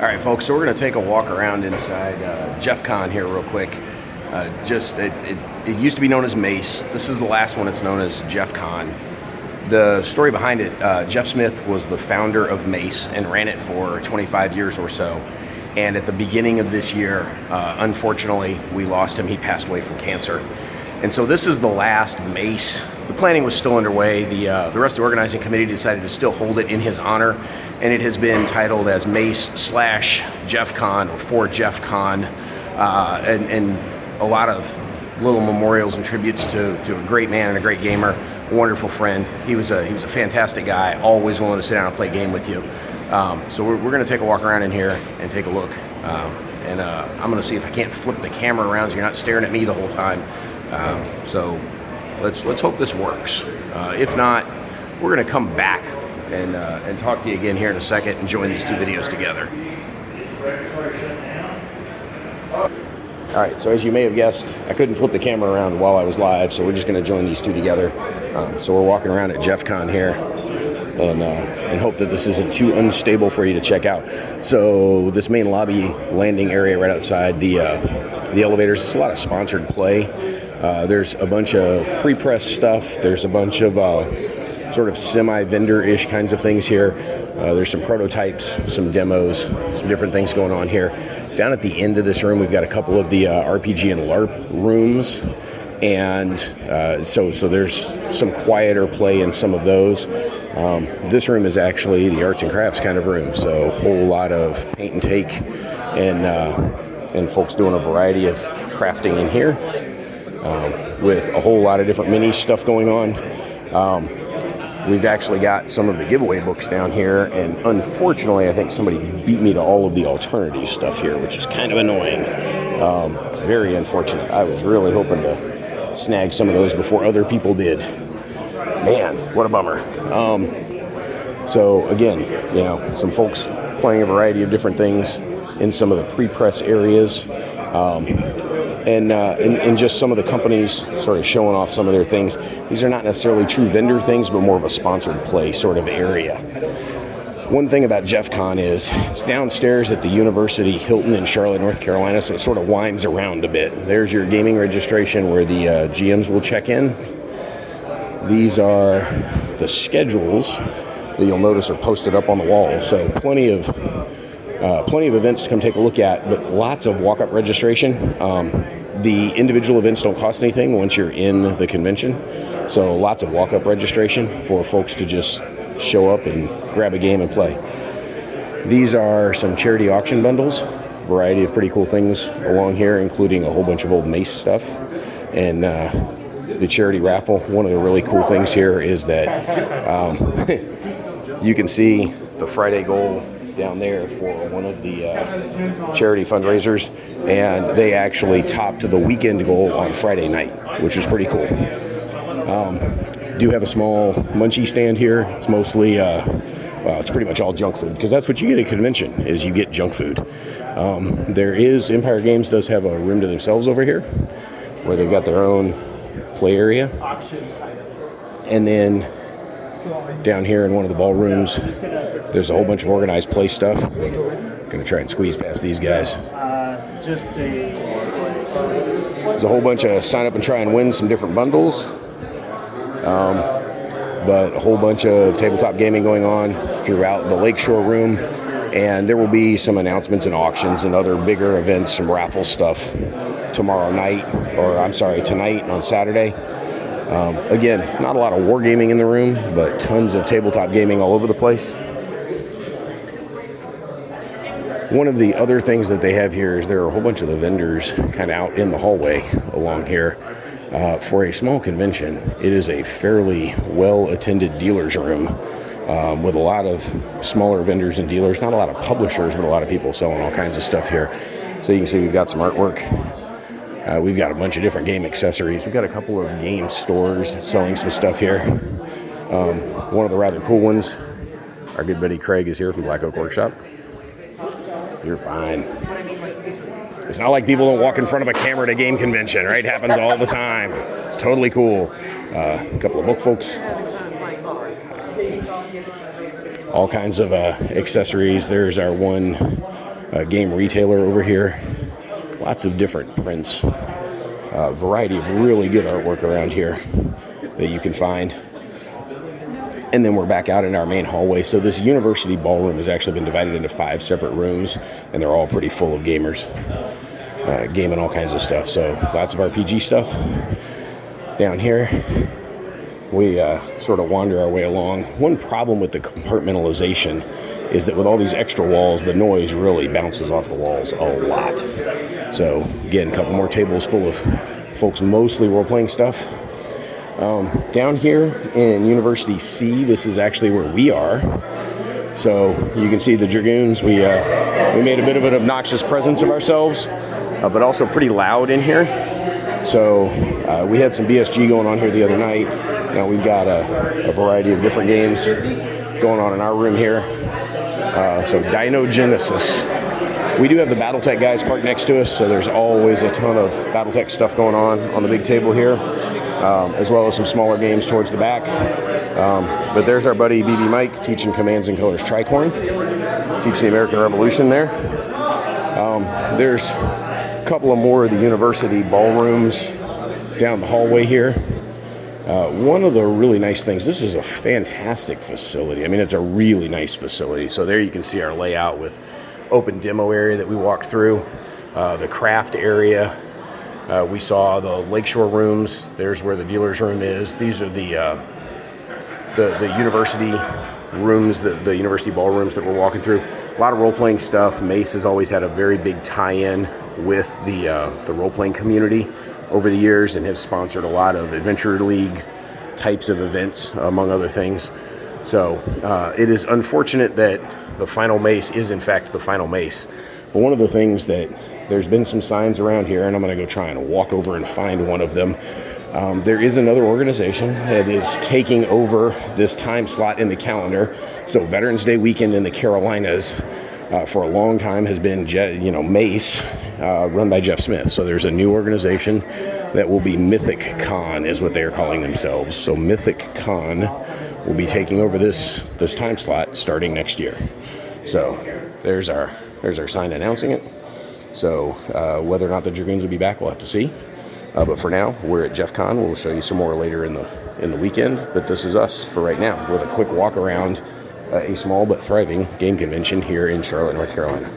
All right, folks, so we're going to take a walk around inside JeffCon here real quick. It used to be known as MACE. This is the last one it's known as JeffCon. The story behind it, Jeff Smith was the founder of MACE and ran it for 25 years or so. And at the beginning of this year, unfortunately, we lost him. He passed away from cancer. And so this is the last MACE. The planning was still underway. The rest of the organizing committee decided to still hold it in his honor. And it has been titled as MACE/JeffCon or for JeffCon. And a lot of little memorials and tributes to a great man and a great gamer, a wonderful friend. He was a fantastic guy, always willing to sit down and play a game with you. So we're going to take a walk around in here and take a look. I'm going to see if I can't flip the camera around so you're not staring at me the whole time. So let's hope this works. If not, we're going to come back and talk to you again here in a second and join these two videos together. All right, so as you may have guessed, I couldn't flip the camera around while I was live, so we're just going to join these two together. So we're walking around at JeffCon here and hope that this isn't too unstable for you to check out. So this main lobby landing area right outside the elevators, it's a lot of sponsored play. There's a bunch of pre-press stuff. There's a bunch of sort of semi-vendor-ish kinds of things here. There's some prototypes, some demos, some different things going on here. Down at the end of this room, we've got a couple of the RPG and LARP rooms. And so there's some quieter play in some of those. This room is actually the arts and crafts kind of room. So a whole lot of paint and take and folks doing a variety of crafting in here with a whole lot of different mini stuff going on. We've actually got some of the giveaway books down here, and unfortunately, I think somebody beat me to all of the alternative stuff here, which is kind of annoying. It's very unfortunate. I was really hoping to snag some of those before other people did. Man, what a bummer. So again, you know, some folks playing a variety of different things in some of the pre-press areas. And just some of the companies sort of showing off some of their things. These are not necessarily true vendor things, but more of a sponsored play sort of area. One thing about JeffCon is it's downstairs at the University Hilton in Charlotte, North Carolina, so it sort of winds around a bit. There's your gaming registration where the GMs will check in. These are the schedules that you'll notice are posted up on the wall, so plenty of events to come take a look at, but lots of walk-up registration. The individual events don't cost anything once you're in the convention, so lots of walk-up registration for folks to just show up and grab a game and play. These are some charity auction bundles, variety of pretty cool things along here, including a whole bunch of old MACE stuff, and the charity raffle. One of the really cool things here is that you can see the Friday goal down there for one of the charity fundraisers, and they actually topped the weekend goal on Friday night, which was pretty cool. Do have a small munchie stand here. It's mostly well, it's pretty much all junk food, because that's what you get at a convention, is you get junk food. There is, Empire Games does have a room to themselves over here where they've got their own play area, and then down here in one of the ballrooms, there's a whole bunch of organized play stuff. Gonna try and squeeze past these guys. There's a whole bunch of sign up and try and win some different bundles. But a whole bunch of tabletop gaming going on throughout the Lakeshore room. And there will be some announcements and auctions and other bigger events, some raffle stuff tonight on Saturday. Again, not a lot of wargaming in the room, but tons of tabletop gaming all over the place. One of the other things that they have here is there are a whole bunch of the vendors kind of out in the hallway along here. For a small convention, it is a fairly well-attended dealer's room with a lot of smaller vendors and dealers, not a lot of publishers, but a lot of people selling all kinds of stuff here. So you can see we've got some artwork. We've got a bunch of different game accessories. We've got a couple of game stores selling some stuff here. One of the rather cool ones, our good buddy Craig is here from Black Oak Workshop. You're fine. It's not like people don't walk in front of a camera at a game convention, right? It happens all the time. It's totally cool. A couple of book folks. All kinds of accessories. There's our one game retailer over here. Lots of different prints. A variety of really good artwork around here that you can find. And then we're back out in our main hallway. So this university ballroom has actually been divided into 5 separate rooms, and they're all pretty full of gamers, gaming all kinds of stuff. So lots of RPG stuff. Down here, we sort of wander our way along. One problem with the compartmentalization is that with all these extra walls, the noise really bounces off the walls a lot. So again, a couple more tables full of folks mostly role-playing stuff. Down here in University C, this is actually where we are. So you can see the Dragoons. We made a bit of an obnoxious presence of ourselves, but also pretty loud in here. So we had some BSG going on here the other night. Now we've got a variety of different games going on in our room here. So Dino Genesis. We do have the Battletech guys parked next to us, so there's always a ton of Battletech stuff going on the big table here, as well as some smaller games towards the back. But there's our buddy BB Mike teaching Commands and Colors Tricorn, teaching the American Revolution there. There's a couple of more of the university ballrooms down the hallway here. One of the really nice things, this is a fantastic facility. I mean, it's a really nice facility. So there you can see our layout with open demo area that we walked through, the craft area. We saw the lakeshore rooms. There's where the dealer's room is. These are the university rooms, the university ballrooms that we're walking through. A lot of role-playing stuff. Mace has always had a very big tie-in with the role-playing community over the years and have sponsored a lot of Adventure League types of events, among other things. So it is unfortunate that the final Mace is in fact the final Mace. But one of the things that there's been some signs around here, and I'm going to go try and walk over and find one of them. There is another organization that is taking over this time slot in the calendar. So Veterans Day weekend in the Carolinas for a long time has been, Mace, run by Jeff Smith. So there's a new organization that will be Mythic Con, is what they are calling themselves. So Mythic Con will be taking over this time slot starting next year. So there's our sign announcing it. So whether or not the Dragoons will be back, we'll have to see. But for now, we're at JeffCon. We'll show you some more later in the weekend. But this is us for right now with a quick walk around a small but thriving game convention here in Charlotte, North Carolina.